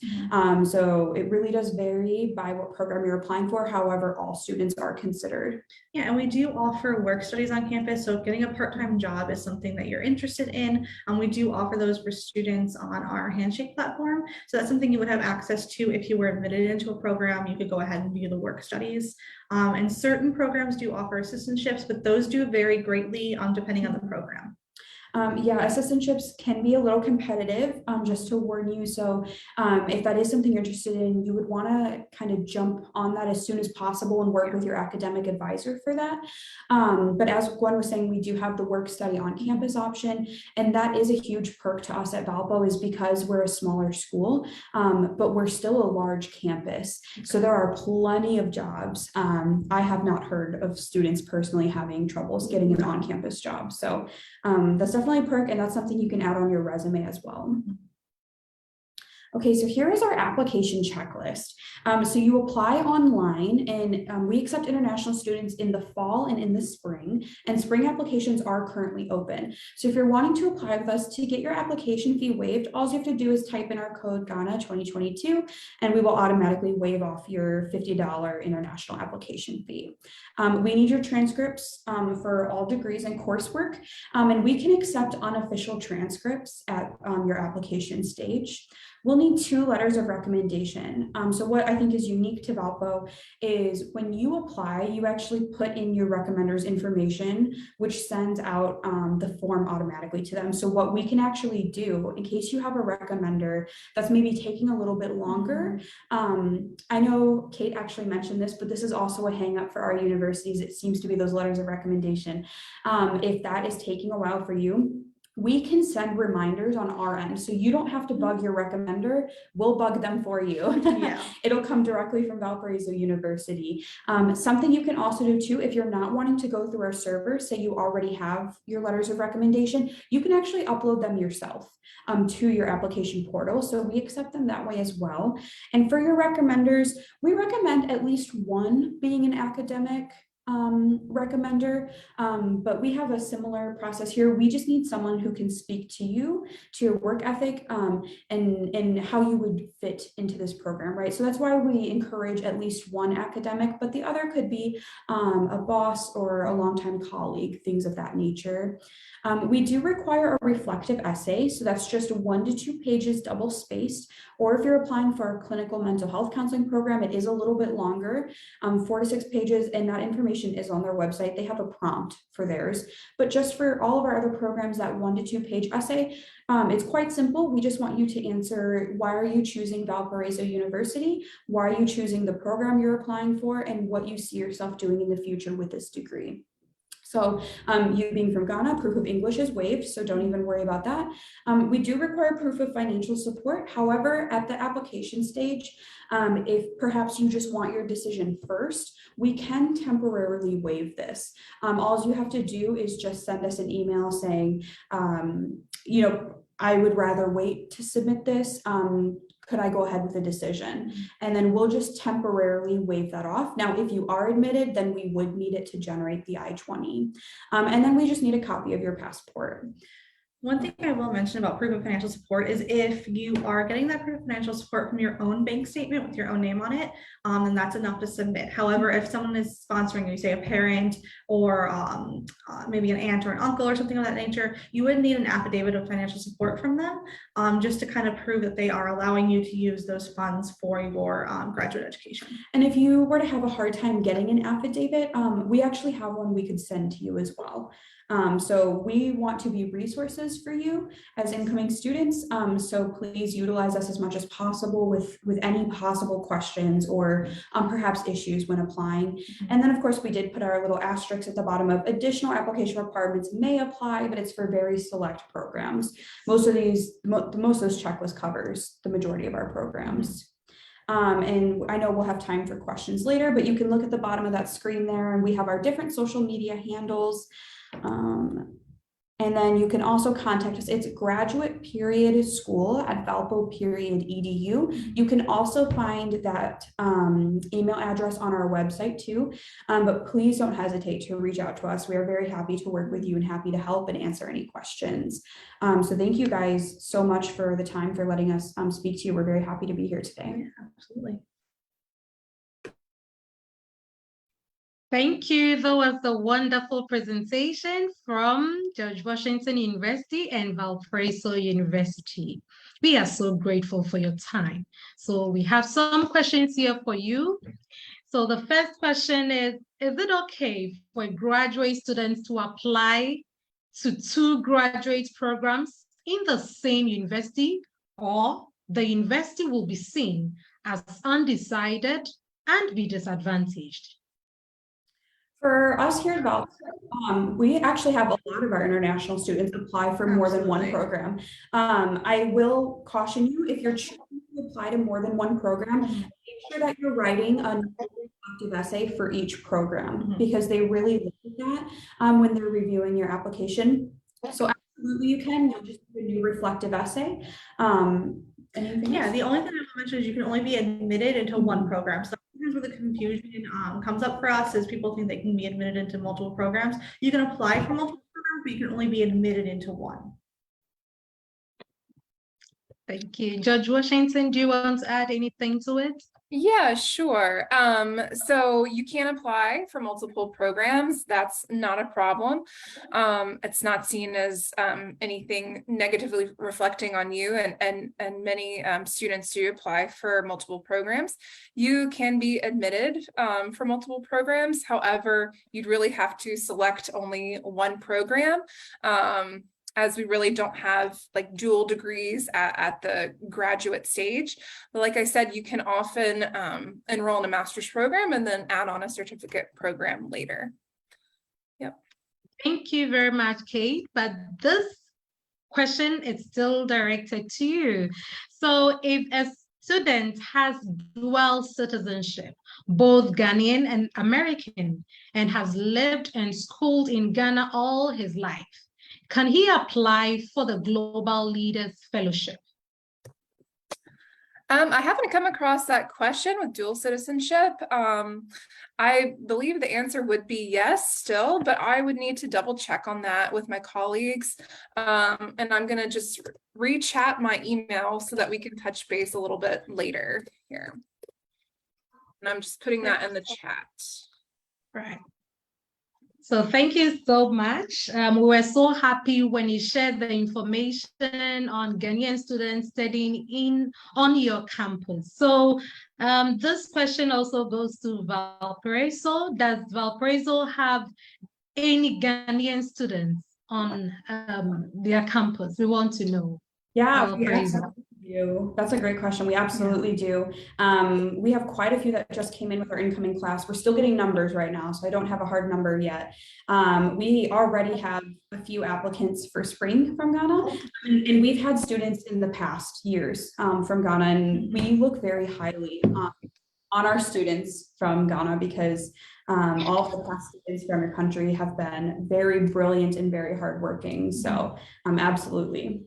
So it really does vary by what program you're applying for. However, all students are considered. Yeah, and we do offer work studies on campus. So if getting a part-time job is something that you're interested in, we do offer those for students on our Handshake platform. So that's something you would have access to if you were admitted into a program. You could go ahead and view the work studies. And certain programs do offer assistantships, but those do vary greatly depending on the program. Yeah, assistantships can be a little competitive, just to warn you. So if that is something you're interested in, you would want to kind of jump on that as soon as possible and work with your academic advisor for that. But as Gwen was saying, we do have the work study on campus option, and that is a huge perk to us at Valpo, is because we're a smaller school, but we're still a large campus. So there are plenty of jobs. I have not heard of students personally having troubles getting an on-campus job. So that's definitely a perk, and that's something you can add on your resume as well. Okay, so here is our application checklist. So you apply online, and we accept international students in the fall and in the spring, and spring applications are currently open. So if you're wanting to apply with us to get your application fee waived, all you have to do is type in our code Ghana 2022, and we will automatically waive off your $50 international application fee. We need your transcripts for all degrees and coursework, and we can accept unofficial transcripts at your application stage. We'll need 2 letters of recommendation. So what I think is unique to Valpo is when you apply, you actually put in your recommender's information, which sends out the form automatically to them. So what we can actually do, in case you have a recommender that's maybe taking a little bit longer, I know Kate actually mentioned this, but this is also a hang up for our universities. It seems to be those letters of recommendation. If that is taking a while for you, we can send reminders on our end. So you don't have to bug your recommender, we'll bug them for you. Yeah. It'll come directly from Valparaiso University. Something you can also do too, if you're not wanting to go through our server, say you already have your letters of recommendation, you can actually upload them yourself to your application portal. So we accept them that way as well. And for your recommenders, we recommend at least one being an academic recommender, but we have a similar process here. We just need someone who can speak to you, to your work ethic, and how you would fit into this program, right? So that's why we encourage at least one academic, but the other could be a boss or a longtime colleague, things of that nature. We do require a reflective essay, so that's just 1 to 2 pages double spaced, or if you're applying for a clinical mental health counseling program, it is a little bit longer, 4 to 6 pages, and that information application is on their website. They have a prompt for theirs, but just for all of our other programs, that 1 to 2 page essay, it's quite simple. We just want you to answer, why are you choosing Valparaiso University? Why are you choosing the program you're applying for, and what you see yourself doing in the future with this degree. So you being from Ghana, proof of English is waived, so don't even worry about that. We do require proof of financial support. However, at the application stage, if perhaps you just want your decision first, we can temporarily waive this. All you have to do is just send us an email saying, you know, I would rather wait to submit this. Could I go ahead with a decision? And then we'll just temporarily waive that off. Now, if you are admitted, then we would need it to generate the I-20. And then we just need a copy of your passport. One thing I will mention about proof of financial support is if you are getting that proof of financial support from your own bank statement with your own name on it, then that's enough to submit. However, if someone is sponsoring you, say a parent or maybe an aunt or an uncle or something of that nature, you would need an affidavit of financial support from them just to kind of prove that they are allowing you to use those funds for your graduate education. And if you were to have a hard time getting an affidavit, we actually have one we could send to you as well. So we want to be resources for you as incoming students. So please utilize us as much as possible with any possible questions or perhaps issues when applying. And then of course we did put our little asterisks at the bottom of additional application requirements may apply, but it's for very select programs. Most of those checklist covers the majority of our programs. And I know we'll have time for questions later, but you can look at the bottom of that screen there, and we have our different social media handles. And then you can also contact us. It's graduate.school@valpo.edu. You can also find that email address on our website too. But please don't hesitate to reach out to us. We are very happy to work with you and happy to help and answer any questions. So thank you guys so much for the time, for letting us speak to you. We're very happy to be here today. Yeah, absolutely. Thank you. That was a wonderful presentation from George Washington University and Valparaiso University. We are so grateful for your time. So we have some questions here for you. So the first question is it okay for graduate students to apply to 2 graduate programs in the same university, or the university will be seen as undecided and be disadvantaged? For us here at Valpo, we actually have a lot of our international students apply for more than one program. I will caution you, if you're choosing to apply to more than one program, make sure that you're writing a reflective essay for each program, because they really look at that when they're reviewing your application. So absolutely you can, you'll just do a new reflective essay. Anything else? The only thing I will mention is you can only be admitted into one program. So where the confusion comes up for us is people think they can be admitted into multiple programs. You can apply for multiple programs, but you can only be admitted into one. Thank you. Judge Washington, do you want to add anything to it? Yeah, sure. So you can apply for multiple programs. That's not a problem. It's not seen as anything negatively reflecting on you, and many students do apply for multiple programs. You can be admitted for multiple programs. However, you'd really have to select only one program. As we really don't have like dual degrees at the graduate stage. But like I said, you can often enroll in a master's program and then add on a certificate program later. Yep. Thank you very much, Kate. But this question is still directed to you. So if a student has dual citizenship, both Ghanaian and American, and has lived and schooled in Ghana all his life, can he apply for the Global Leaders Fellowship? I haven't come across that question with dual citizenship. I believe the answer would be yes still, but I would need to double check on that with my colleagues. And I'm going to just re-chat my email so that we can touch base a little bit later here. And I'm just putting that in the chat. Right. So thank you so much. We were so happy when you shared the information on Ghanaian students studying on your campus. So this question also goes to Valparaiso. Does Valparaiso have any Ghanaian students on their campus? We want to know. Yeah, we Valparaiso. absolutely do. That's a great question. We absolutely do. We have quite a few that just came in with our incoming class. We're still getting numbers right now, so I don't have a hard number yet. We already have a few applicants for spring from Ghana, and we've had students in the past years from Ghana, and we look very highly on our students from Ghana because all of the past students from your country have been very brilliant and very hardworking. So absolutely.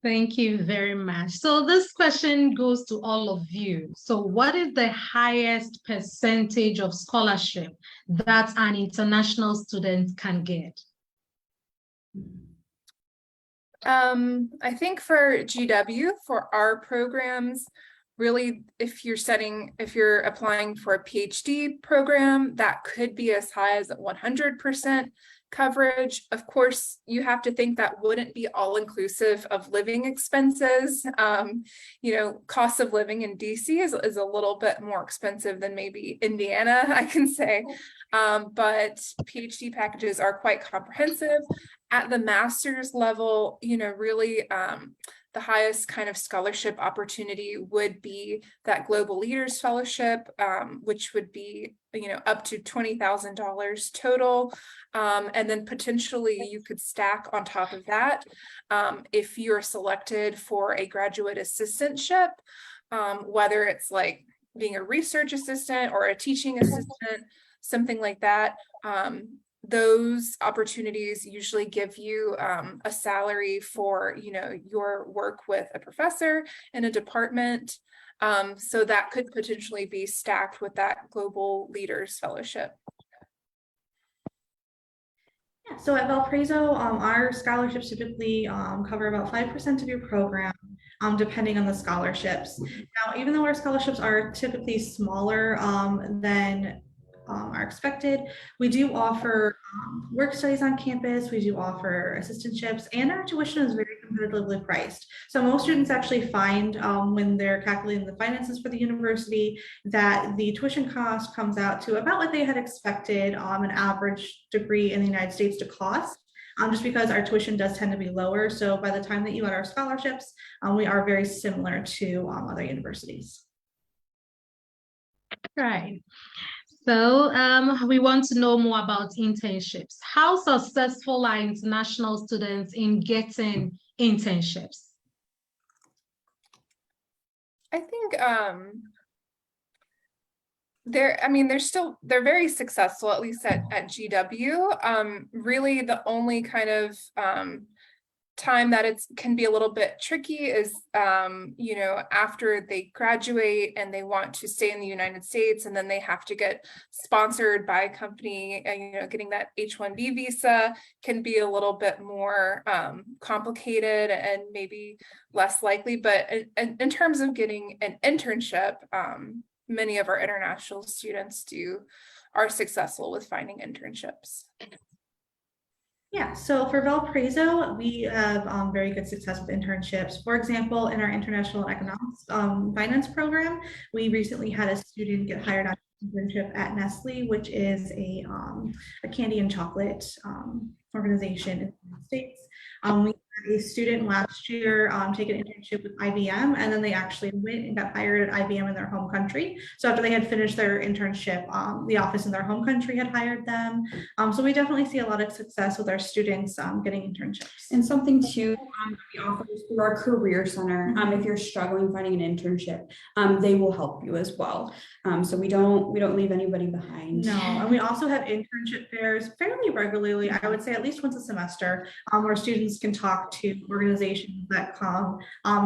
Thank you very much. So this question goes to all of you. So what is the highest percentage of scholarship that an international student can get? I think for GW, for our programs, really, if you're applying for a PhD program, that could be as high as 100% coverage. Of course, you have to think that wouldn't be all inclusive of living expenses. Cost of living in DC is a little bit more expensive than maybe Indiana, I can say. But PhD packages are quite comprehensive. At the master's level, really the highest kind of scholarship opportunity would be that Global Leaders Fellowship, which would be, up to $20,000 total. And then potentially you could stack on top of that if you're selected for a graduate assistantship, whether it's like being a research assistant or a teaching assistant, something like that. Those opportunities usually give you a salary for, your work with a professor in a department. So that could potentially be stacked with that Global Leaders Fellowship. Yeah, so at Valparaiso, our scholarships typically cover about 5% of your program, depending on the scholarships. Now, even though our scholarships are typically smaller than are expected, we do offer work studies on campus, we do offer assistantships, and our tuition is very competitively priced. So most students actually find when they're calculating the finances for the university that the tuition cost comes out to about what they had expected an average degree in the United States to cost. Just because our tuition does tend to be lower. So by the time that you add our scholarships, we are very similar to other universities. Right. So we want to know more about internships. How successful are international students in getting internships? I think they're very successful, at least at GW. Really the only kind of time that it can be a little bit tricky is after they graduate and they want to stay in the United States, and then they have to get sponsored by a company, and getting that H-1B visa can be a little bit more complicated and maybe less likely. But in terms of getting an internship, many of our international students are successful with finding internships. Yeah, so for Valparaiso, we have very good success with internships. For example, in our international economics finance program, we recently had a student get hired on an internship at Nestle, which is a candy and chocolate organization in the United States. We had a student last year take an internship with IBM, and then they actually went and got hired at IBM in their home country. So after they had finished their internship, the office in their home country had hired them. So we definitely see a lot of success with our students getting internships. And something too we offer through our career center. If you're struggling finding an internship, they will help you as well. So we don't leave anybody behind. No, and we also have internship fairs fairly regularly. I would say at least once a semester, where students can talk to organizations that come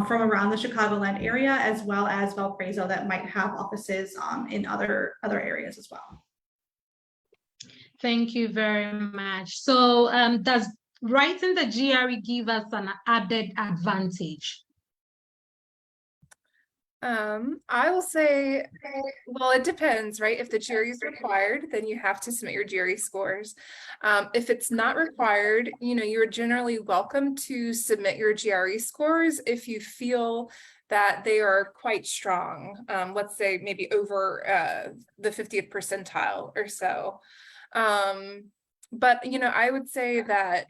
from around the Chicagoland area, as well as Valparaiso that might have offices in other areas as well. Thank you very much. So does writing the GRE give us an added advantage? I will say, well, it depends, right? If the GRE is required, then you have to submit your GRE scores. If it's not required, you're generally welcome to submit your GRE scores if you feel that they are quite strong. Let's say maybe over the 50th percentile or so. But I would say that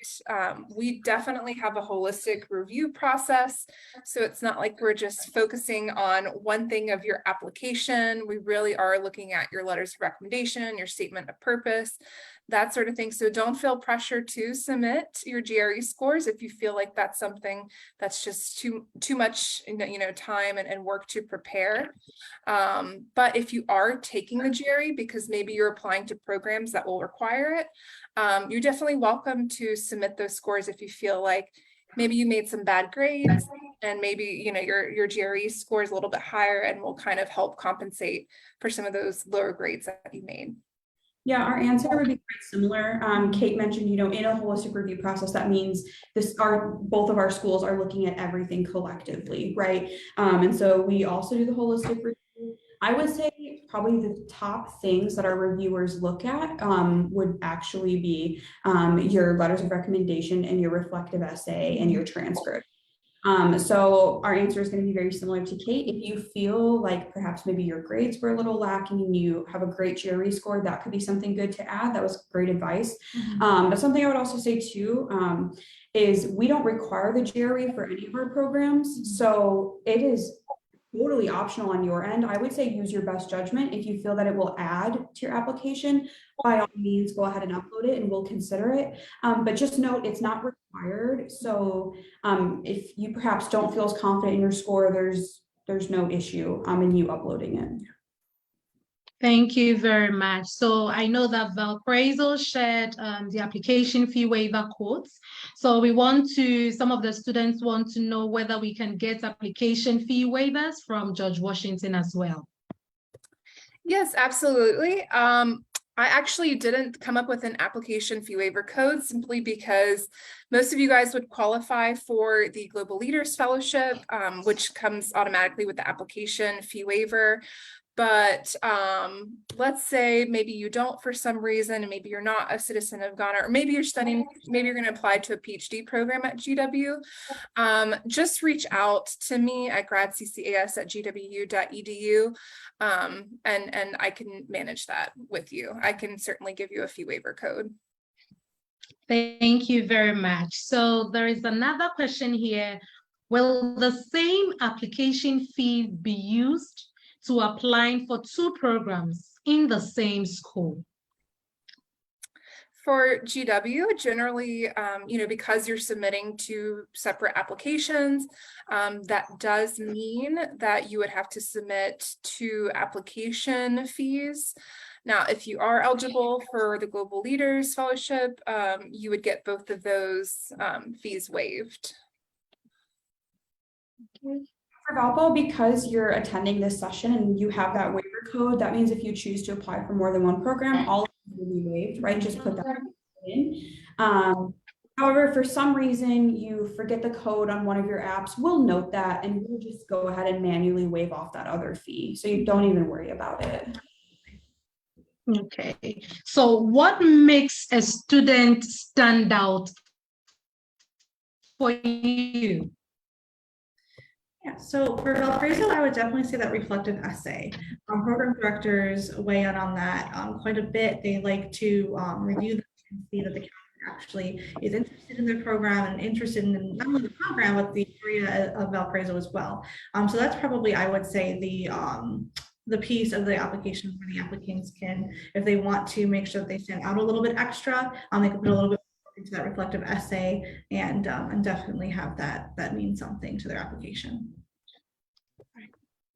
we definitely have a holistic review process. So it's not like we're just focusing on one thing of your application. We really are looking at your letters of recommendation, your statement of purpose, that sort of thing. So don't feel pressure to submit your GRE scores if you feel like that's something that's just too much time and work to prepare. But if you are taking the GRE because maybe you're applying to programs that will require it, you're definitely welcome to submit those scores if you feel like maybe you made some bad grades and maybe your GRE score is a little bit higher and will kind of help compensate for some of those lower grades that you made. Yeah, our answer would be quite similar. Kate mentioned, in a holistic review process, that means both of our schools are looking at everything collectively, right? And so we also do the holistic review. I would say probably the top things that our reviewers look at would actually be your letters of recommendation and your reflective essay and your transcript. So our answer is going to be very similar to Kate. If you feel like perhaps maybe your grades were a little lacking and you have a great GRE score, that could be something good to add. That was great advice. But something I would also say too is we don't require the GRE for any of our programs. So it is totally optional on your end. I would say use your best judgment. If you feel that it will add to your application, by all means, go ahead and upload it and we'll consider it. But just note, it's not required. So if you perhaps don't feel as confident in your score, there's no issue in you uploading it. Thank you very much. So I know that Valparaiso shared the application fee waiver codes. So some of the students want to know whether we can get application fee waivers from George Washington as well. Yes, absolutely. I actually didn't come up with an application fee waiver code simply because most of you guys would qualify for the Global Leaders Fellowship, which comes automatically with the application fee waiver. But let's say maybe you don't for some reason, and maybe you're not a citizen of Ghana, or maybe you're studying, maybe you're going to apply to a PhD program at GW. Just reach out to me at gradccas@gwu.edu, and I can manage that with you. I can certainly give you a fee waiver code. Thank you very much. So there is another question here. Will the same application fee be used to applying for two programs in the same school? For GW, generally, because you're submitting two separate applications, that does mean that you would have to submit two application fees. Now, if you are eligible for the Global Leaders Fellowship, you would get both of those fees waived. Okay. For Valpo, because you're attending this session and you have that waiver code, that means if you choose to apply for more than one program, all of them will be waived, right? Just put that in. However, for some reason you forget the code on one of your apps, we'll note that and we'll just go ahead and manually waive off that other fee. So you don't even worry about it. Okay. So what makes a student stand out for you? Yeah, so for Valparaiso, I would definitely say that reflective essay. Program directors weigh in on that quite a bit. They like to review them and see that the candidate actually is interested in their program and interested in not only the program, but the area of Valparaiso as well. So that's probably, I would say, the piece of the application where the applicants can, if they want to make sure that they stand out a little bit extra, they can put a little bit into that reflective essay and definitely have that mean something to their application.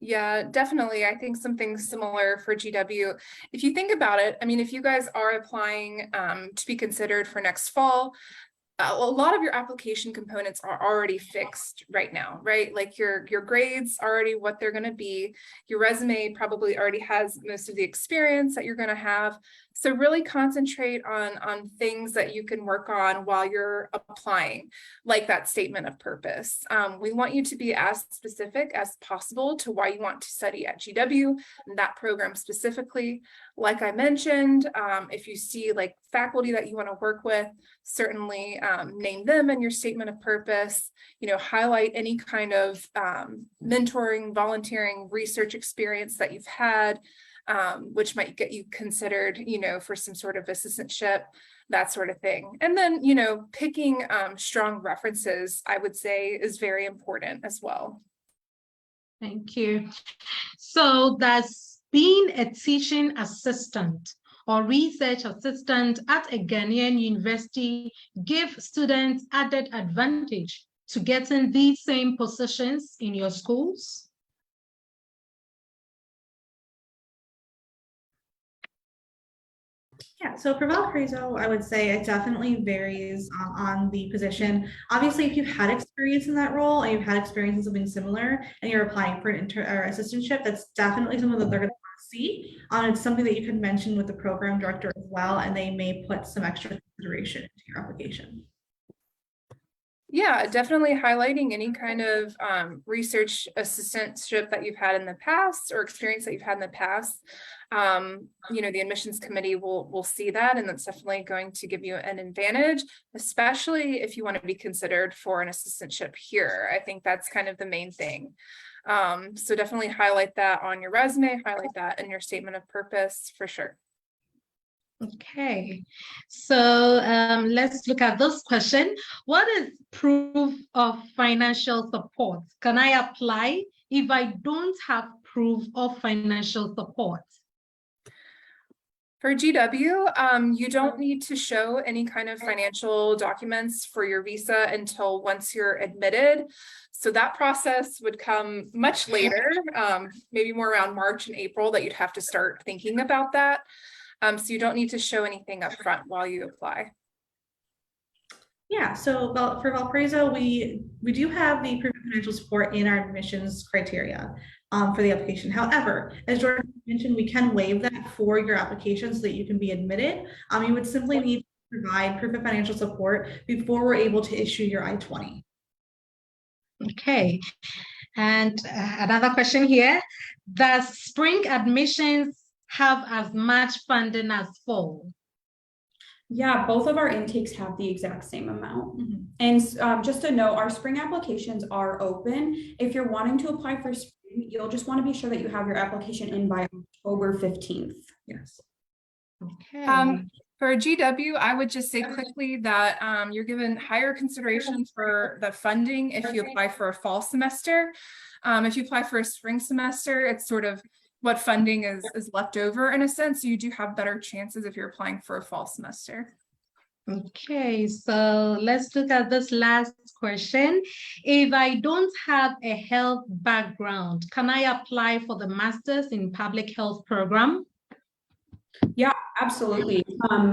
Yeah, definitely. I think something similar for GW. If you think about it, I mean, if you guys are applying to be considered for next fall, a lot of your application components are already fixed right now, right? Like your grades already what they're going to be. Your resume probably already has most of the experience that you're going to have. So really concentrate on things that you can work on while you're applying, like that statement of purpose. We want you to be as specific as possible to why you want to study at GW and that program specifically. Like I mentioned, if you see like faculty that you want to work with, certainly name them in your statement of purpose, highlight any kind of mentoring, volunteering, research experience that you've had, which might get you considered, for some sort of assistantship, that sort of thing. And then, picking strong references, I would say, is very important as well. Thank you. So does being a teaching assistant or research assistant at a Ghanaian university give students added advantage to getting these same positions in your schools? Yeah, so for Valparaiso, I would say it definitely varies on the position. Obviously, if you've had experience in that role and you've had experience in something similar and you're applying for an assistantship, that's definitely something that they're going to want to see. It's something that you can mention with the program director as well, and they may put some extra consideration into your application. Yeah, definitely highlighting any kind of research assistantship that you've had in the past or experience that you've had in the past. The admissions committee will see that, and that's definitely going to give you an advantage, especially if you want to be considered for an assistantship here. I think that's kind of the main thing. So definitely highlight that on your resume, highlight that in your statement of purpose for sure. Okay, so let's look at this question. What is proof of financial support? Can I apply if I don't have proof of financial support? For GW, you don't need to show any kind of financial documents for your visa until once you're admitted. So that process would come much later, maybe more around March and April that you'd have to start thinking about that. So you don't need to show anything up front while you apply. Yeah, so for Valparaiso, we do have the proof of financial support in our admissions criteria for the application. However, as Jordan mentioned, we can waive that for your application so that you can be admitted. You would simply need to provide proof of financial support before we're able to issue your I-20. Okay, and another question here. Does spring admissions have as much funding as fall? Yeah, both of our intakes have the exact same amount. Mm-hmm. And just to note, our spring applications are open. If you're wanting to apply for spring, you'll just want to be sure that you have your application in by October 15th. Yes. Okay. For GW, I would just say quickly that you're given higher consideration for the funding if you apply for a fall semester. If you apply for a spring semester, it's sort of what funding is left over in a sense. So you do have better chances if you're applying for a fall semester. Okay, so let's look at this last question. If I don't have a health background, can I apply for the Masters in Public Health program? Yeah, absolutely.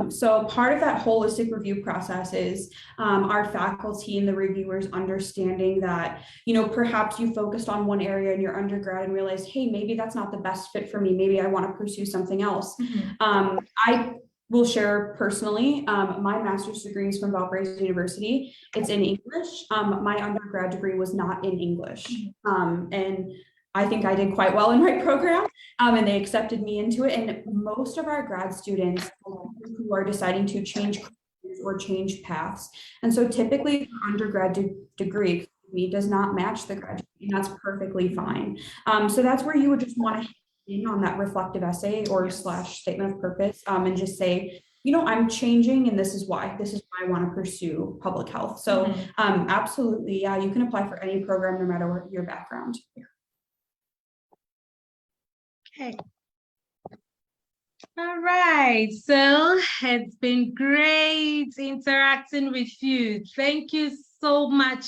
So part of that holistic review process is our faculty and the reviewers understanding that, perhaps you focused on one area in your undergrad and realized, hey, maybe that's not the best fit for me. Maybe I want to pursue something else. Mm-hmm. I will share personally, my master's degree is from Valparaiso University. It's in English. My undergrad degree was not in English. And I think I did quite well in my program, and they accepted me into it. And most of our grad students who are deciding to change or change paths. And so typically the undergrad degree does not match the graduate, and that's perfectly fine. So that's where you would just want to hit in on that reflective essay or / statement of purpose, and just say, I'm changing and this is why I want to pursue public health. So absolutely, yeah, you can apply for any program no matter what your background. Okay. All right, so it's been great interacting with you. Thank you so much,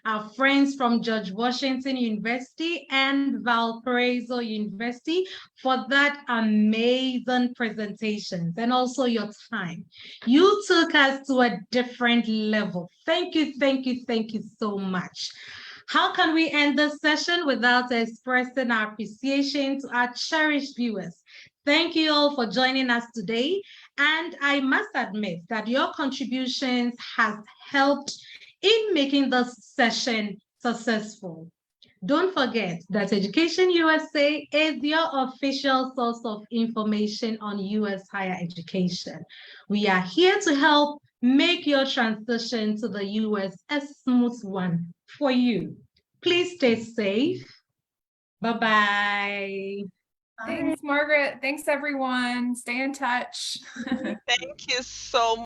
our friends from George Washington University and Valparaiso University, for that amazing presentations and also your time. You took us to a different level. Thank you, thank you, thank you so much. How can we end this session without expressing our appreciation to our cherished viewers? Thank you all for joining us today. And I must admit that your contributions has helped in making this session successful. Don't forget that Education USA is your official source of information on US higher education. We are here to help make your transition to the US a smooth one for you. Please stay safe. Bye-bye. Thanks, Margaret. Thanks, everyone. Stay in touch. Thank you so much.